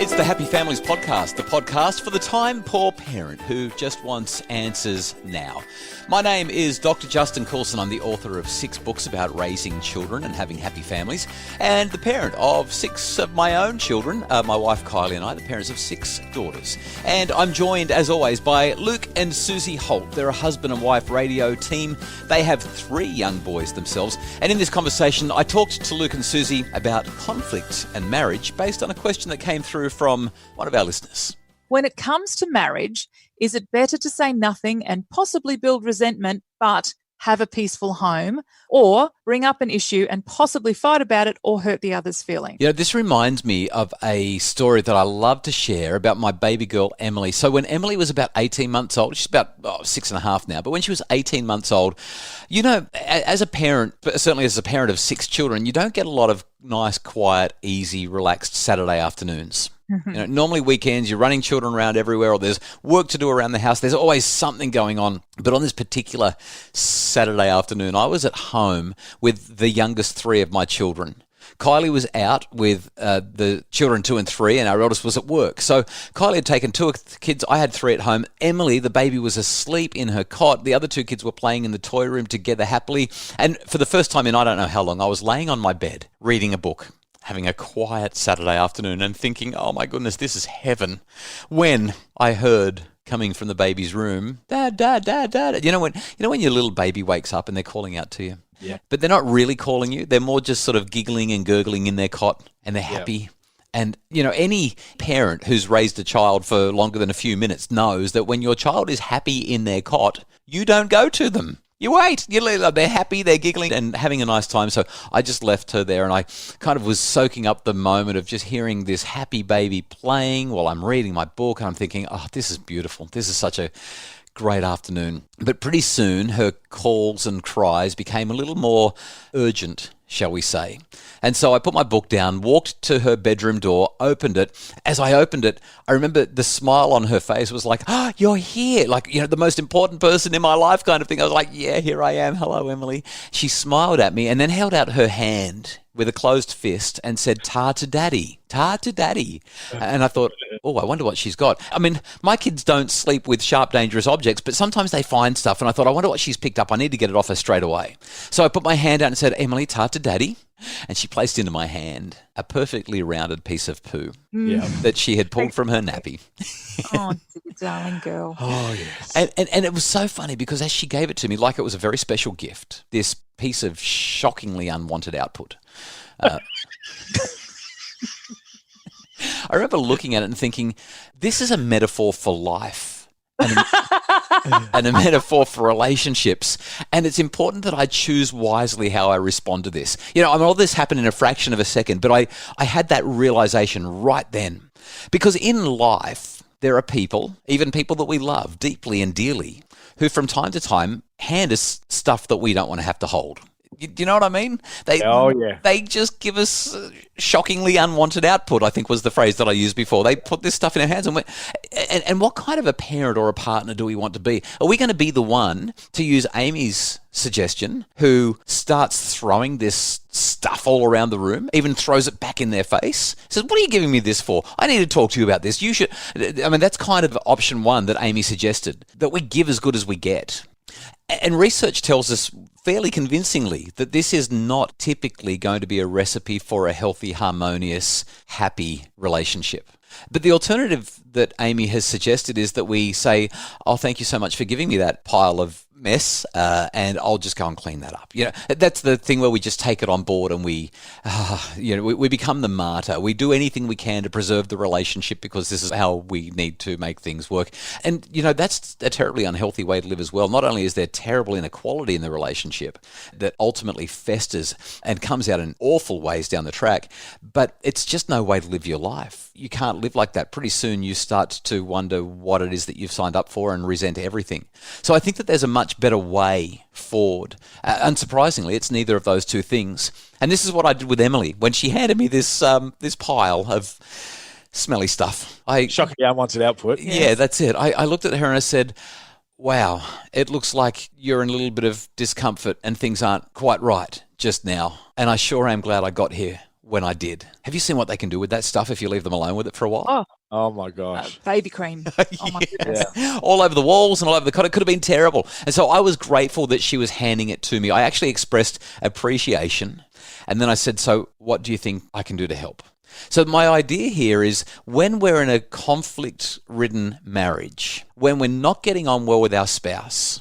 It's the Happy Families Podcast, the podcast for the time-poor parent who just wants answers now. My name is Dr. Justin Coulson. I'm the author of 6 books about raising children and having happy families, and the parent of 6 of my own children, my wife Kylie and I, the parents of 6 daughters. And I'm joined, as always, by Luke and Susie Holt. They're a husband and wife radio team. They have 3 young boys themselves. And in this conversation, I talked to Luke and Susie about conflict and marriage based on a question that came through from one of our listeners. When it comes to marriage, is it better to say nothing and possibly build resentment, but have a peaceful home, or bring up an issue and possibly fight about it or hurt the other's feelings? You know, this reminds me of a story that I love to share about my baby girl, Emily. So when Emily was about 18 months old, she's about 6 and a half now, but when she was 18 months old, you know, as a parent, certainly as a parent of 6 children, you don't get a lot of nice, quiet, easy, relaxed Saturday afternoons. You know, normally weekends, you're running children around everywhere, or there's work to do around the house. There's always something going on. But on this particular Saturday afternoon, I was at home with the youngest 3 of my children. Kylie was out with the children 2 and 3, and our eldest was at work. So Kylie had taken 2 of the kids. I had 3 at home. Emily, the baby, was asleep in her cot. The other 2 kids were playing in the toy room together happily. And for the first time in I don't know how long, I was laying on my bed reading a book, having a quiet Saturday afternoon and thinking, oh my goodness, this is heaven, when I heard coming from the baby's room, Dad, Dad, Dad, Dad. You know when your little baby wakes up and they're calling out to you? Yeah. But they're not really calling you. They're more just sort of giggling and gurgling in their cot, and they're happy. Yeah. And, you know, any parent who's raised a child for longer than a few minutes knows that when your child is happy in their cot, you don't go to them. You wait. They're happy, they're giggling and having a nice time. So I just left her there, and I kind of was soaking up the moment of just hearing this happy baby playing while I'm reading my book. And I'm thinking, oh, this is beautiful. This is such a great afternoon. But pretty soon her calls and cries became a little more urgent, shall we say. And so I put my book down, walked to her bedroom door, opened it. As I opened it, I remember the smile on her face was like, oh, you're here. Like, you know, the most important person in my life kind of thing. I was like, yeah, here I am. Hello, Emily. She smiled at me and then held out her hand with a closed fist and said, "Ta to daddy, ta to daddy." And I thought, oh, I wonder what she's got. I mean, my kids don't sleep with sharp, dangerous objects, but sometimes they find stuff. And I thought, I wonder what she's picked up. I need to get it off her straight away. So I put my hand out and said, "Emily, ta to daddy." And she placed into my hand a perfectly rounded piece of poo that she had pulled from her nappy. Oh, darling girl. Oh, yes. And it was so funny because as she gave it to me, like it was a very special gift, this piece of shockingly unwanted output. I remember looking at it and thinking, this is a metaphor for life. And a metaphor for relationships. And it's important that I choose wisely how I respond to this. You know, I mean, all this happened in a fraction of a second, but I had that realization right then. Because in life, there are people, even people that we love deeply and dearly, who from time to time hand us stuff that we don't want to have to hold. Do you know what I mean? They just give us shockingly unwanted output, I think was the phrase that I used before. They put this stuff in our hands. And what kind of a parent or a partner do we want to be? Are we going to be the one, to use Amy's suggestion, who starts throwing this stuff all around the room, even throws it back in their face, says, "What are you giving me this for? I need to talk to you about this. You should." I mean, that's kind of option 1 that Amy suggested, that we give as good as we get. And research tells us fairly convincingly that this is not typically going to be a recipe for a healthy, harmonious, happy relationship. But the alternative that Amy has suggested is that we say, "Oh, thank you so much for giving me that pile of mess, and I'll just go and clean that up." You know, that's the thing where we just take it on board and we become the martyr. We do anything we can to preserve the relationship because this is how we need to make things work. And, you know, that's a terribly unhealthy way to live as well. Not only is there terrible inequality in the relationship that ultimately festers and comes out in awful ways down the track, but it's just no way to live your life. You can't live like that. Pretty soon you start to wonder what it is that you've signed up for and resent everything. So I think that there's a much better way forward. Unsurprisingly, it's neither of those two things. And this is what I did with Emily when she handed me this pile of smelly stuff. Shockingly unwanted output. Yeah, that's it. I looked at her and I said, "Wow, it looks like you're in a little bit of discomfort and things aren't quite right just now. And I sure am glad I got here when I did. Have you seen what they can do with that stuff if you leave them alone with it for a while? Oh my gosh. Baby cream. Oh my goodness. Yeah. All over the walls and all over the cot. It could have been terrible. And so I was grateful that she was handing it to me. I actually expressed appreciation. And then I said, so what do you think I can do to help? So my idea here is when we're in a conflict-ridden marriage, when we're not getting on well with our spouse,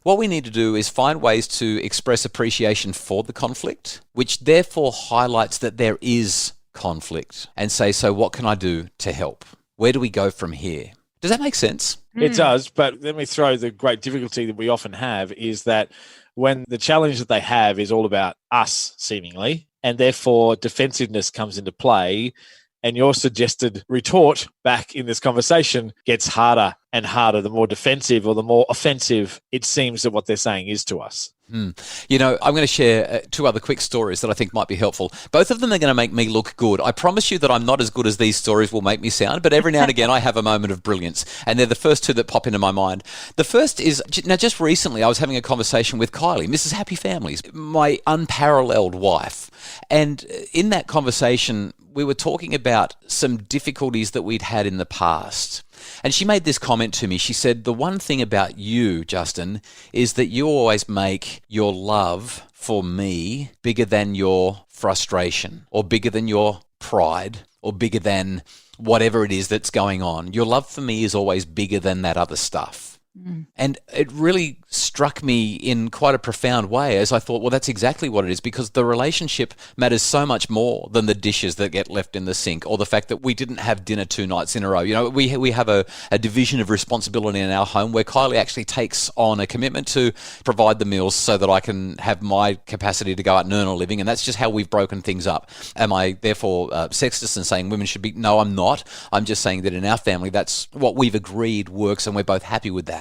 what we need to do is find ways to express appreciation for the conflict, which therefore highlights that there is conflict, and say, so what can I do to help? Where do we go from here? Does that make sense? It does, but let me throw the great difficulty that we often have is that when the challenge that they have is all about us, seemingly, and therefore defensiveness comes into play, and your suggested retort back in this conversation gets harder and harder, the more defensive or the more offensive it seems that what they're saying is to us. You know, I'm going to share two other quick stories that I think might be helpful. Both of them are going to make me look good. I promise you that I'm not as good as these stories will make me sound, but every now and again I have a moment of brilliance, and they're the first two that pop into my mind. The first is, now just recently I was having a conversation with Kylie, Mrs. Happy Families, my unparalleled wife, and in that conversation we were talking about some difficulties that we'd had in the past. And she made this comment to me. She said, the one thing about you, Justin, is that you always make your love for me bigger than your frustration or bigger than your pride or bigger than whatever it is that's going on. Your love for me is always bigger than that other stuff. And it really struck me in quite a profound way as I thought, well, that's exactly what it is, because the relationship matters so much more than the dishes that get left in the sink or the fact that we didn't have dinner 2 nights in a row. You know, we have a division of responsibility in our home where Kylie actually takes on a commitment to provide the meals so that I can have my capacity to go out and earn a living, and that's just how we've broken things up. Am I therefore sexist and saying women should be? No, I'm not. I'm just saying that in our family, that's what we've agreed works, and we're both happy with that.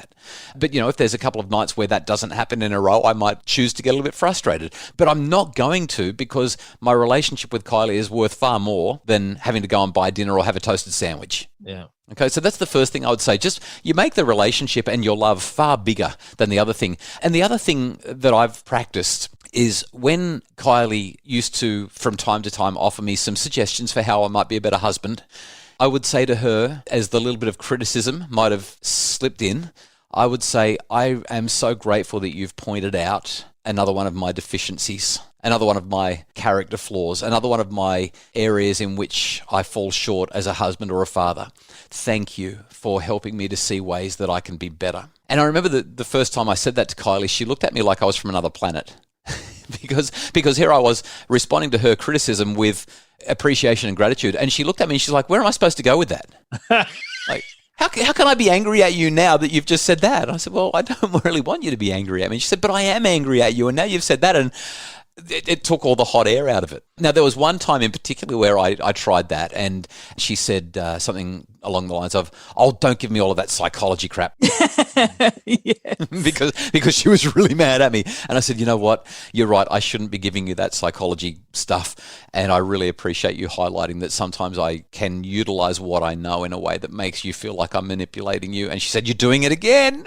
But, you know, if there's a couple of nights where that doesn't happen in a row, I might choose to get a little bit frustrated. But I'm not going to, because my relationship with Kylie is worth far more than having to go and buy dinner or have a toasted sandwich. Yeah. Okay, so that's the first thing I would say. Just you make the relationship and your love far bigger than the other thing. And the other thing that I've practiced is when Kylie used to, from time to time, offer me some suggestions for how I might be a better husband, I would say to her, as the little bit of criticism might have slipped in, I would say, I am so grateful that you've pointed out another one of my deficiencies, another one of my character flaws, another one of my areas in which I fall short as a husband or a father. Thank you for helping me to see ways that I can be better. And I remember the first time I said that to Kylie, she looked at me like I was from another planet. because here I was responding to her criticism with appreciation and gratitude. And she looked at me and she's like, where am I supposed to go with that? Like, how can I be angry at you now that you've just said that? And I said, well, I don't really want you to be angry at me. She said, but I am angry at you, and now you've said that, and it took all the hot air out of it. Now, there was one time in particular where I tried that, and she said something along the lines of, oh, don't give me all of that psychology crap. because she was really mad at me. And I said, you know what? You're right. I shouldn't be giving you that psychology stuff. And I really appreciate you highlighting that sometimes I can utilize what I know in a way that makes you feel like I'm manipulating you. And she said, you're doing it again.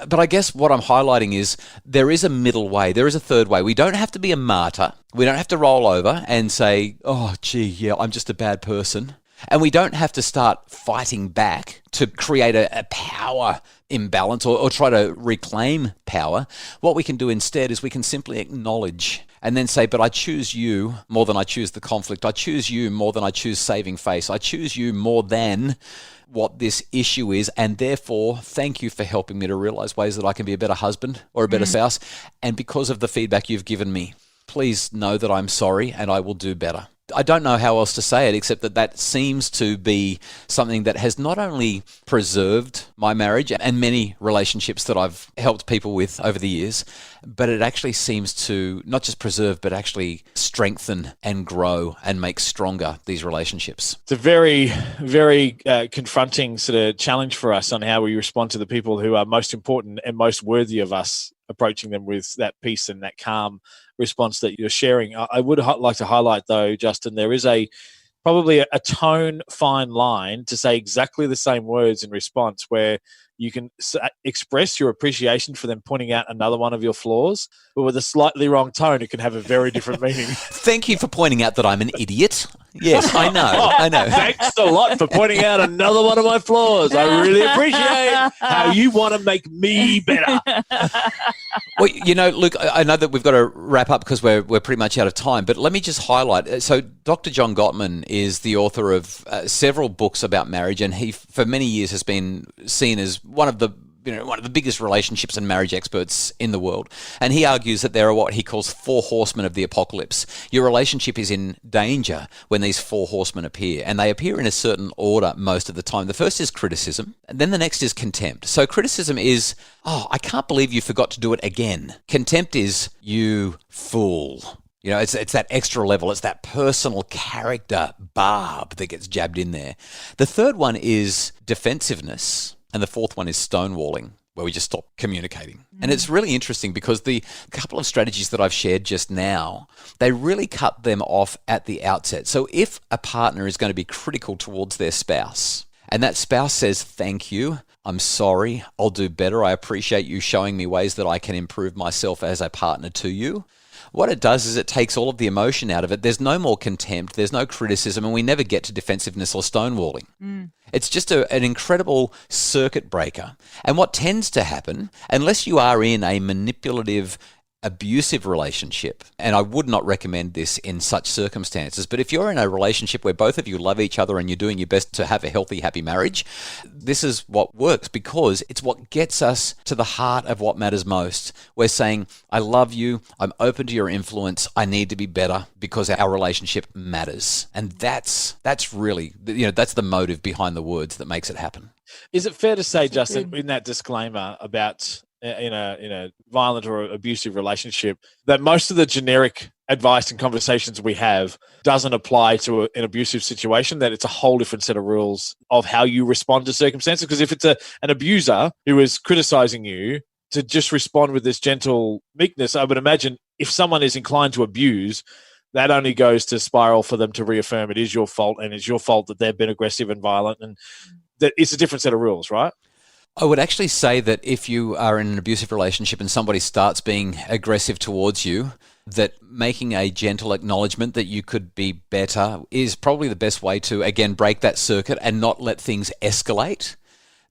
But I guess what I'm highlighting is there is a middle way. There is a third way. We don't have to be a martyr. We don't have to roll over and say, oh, gee, yeah, I'm just a bad person. And we don't have to start fighting back to create a power imbalance or try to reclaim power. What we can do instead is we can simply acknowledge and then say, but I choose you more than I choose the conflict. I choose you more than I choose saving face. I choose you more than what this issue is, and therefore thank you for helping me to realize ways that I can be a better husband or a better spouse. And because of the feedback you've given me, please know that I'm sorry and I will do better. I don't know how else to say it except that seems to be something that has not only preserved my marriage and many relationships that I've helped people with over the years, but it actually seems to not just preserve, but actually strengthen and grow and make stronger these relationships. It's a very, very confronting sort of challenge for us on how we respond to the people who are most important and most worthy of us, approaching them with that peace and that calm response that you're sharing. I would like to highlight, though, Justin, there is a probably a tone fine line to say exactly the same words in response, where you can express your appreciation for them pointing out another one of your flaws, but with a slightly wrong tone, it can have a very different meaning. Thank you for pointing out that I'm an idiot. Yes, I know. I know. Thanks a lot for pointing out another one of my flaws. I really appreciate how you want to make me better. Well, Luke, I know that we've got to wrap up because we're pretty much out of time, but let me just highlight. So Dr. John Gottman is the author of several books about marriage, and he, for many years, has been seen as one of the biggest relationships and marriage experts in the world. And he argues that there are what he calls 4 horsemen of the apocalypse. Your relationship is in danger when these 4 horsemen appear, and they appear in a certain order most of the time. The first is criticism, and then the next is contempt. So criticism is, I can't believe you forgot to do it again. Contempt is, you fool. It's that extra level. It's that personal character barb that gets jabbed in there. The third one is defensiveness. And the fourth one is stonewalling, where we just stop communicating. And it's really interesting because the couple of strategies that I've shared just now, they really cut them off at the outset. So if a partner is going to be critical towards their spouse, and that spouse says, thank you, I'm sorry, I'll do better, I appreciate you showing me ways that I can improve myself as a partner to you, what it does is it takes all of the emotion out of it. There's no more contempt, there's no criticism, and we never get to defensiveness or stonewalling. It's just an incredible circuit breaker. And what tends to happen, unless you are in a manipulative, abusive relationship, and I would not recommend this in such circumstances, but if you're in a relationship where both of you love each other and you're doing your best to have a healthy, happy marriage, this is what works because it's what gets us to the heart of what matters most. We're saying, I love you, I'm open to your influence, I need to be better because our relationship matters. And that's really, that's the motive behind the words that makes it happen. Is it fair to say, Justin, in that disclaimer about in a violent or abusive relationship, that most of the generic advice and conversations we have doesn't apply to an abusive situation, that it's a whole different set of rules of how you respond to circumstances? Because if it's an abuser who is criticizing you, to just respond with this gentle meekness, I would imagine if someone is inclined to abuse, that only goes to spiral for them to reaffirm it is your fault, and it's your fault that they've been aggressive and violent, and that it's a different set of rules, right? I would actually say that if you are in an abusive relationship and somebody starts being aggressive towards you, that making a gentle acknowledgement that you could be better is probably the best way to, again, break that circuit and not let things escalate.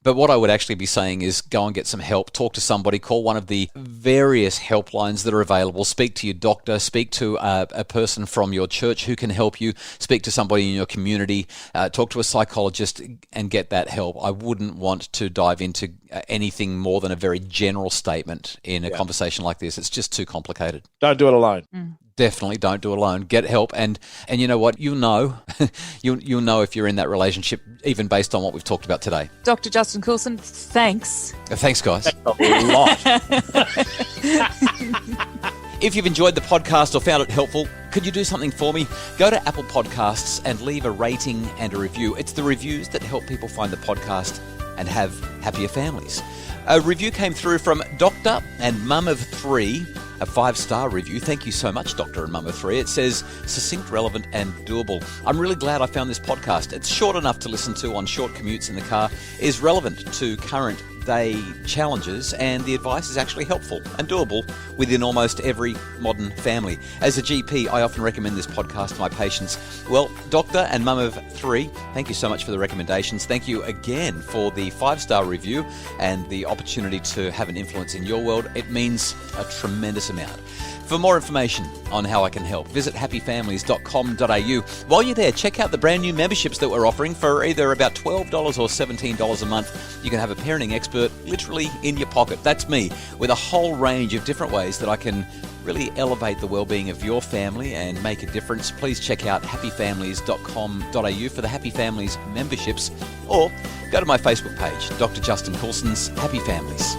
But what I would actually be saying is go and get some help, talk to somebody, call one of the various helplines that are available, speak to your doctor, speak to a person from your church who can help you, speak to somebody in your community, talk to a psychologist and get that help. I wouldn't want to dive into anything more than a very general statement in a conversation like this. It's just too complicated. Don't do it alone. Definitely don't do it alone. Get help, and you know what? You'll know if you're in that relationship, even based on what we've talked about today. Dr. Justin Coulson, thanks. Thanks, guys. Thanks a lot. If you've enjoyed the podcast or found it helpful, could you do something for me? Go to Apple Podcasts and leave a rating and a review. It's the reviews that help people find the podcast and have happier families. A review came through from Doctor and Mum of 3, a 5-star review. Thank you so much, Doctor and Mum of 3. It says, succinct, relevant and doable. I'm really glad I found this podcast. It's short enough to listen to on short commutes in the car, is relevant to current day challenges, and the advice is actually helpful and doable within almost every modern family. As a GP, I often recommend this podcast to my patients. Well, Doctor and Mum of 3, thank you so much for the recommendations. Thank you again for the 5-star review and the opportunity to have an influence in your world. It means a tremendous amount. For more information on how I can help, visit happyfamilies.com.au. While you're there, check out the brand new memberships that we're offering for either about $12 or $17 a month. You can have a parenting expert literally in your pocket. That's me, with a whole range of different ways that I can really elevate the well-being of your family and make a difference. Please check out happyfamilies.com.au for the Happy Families memberships, or go to my Facebook page, Dr. Justin Coulson's Happy Families.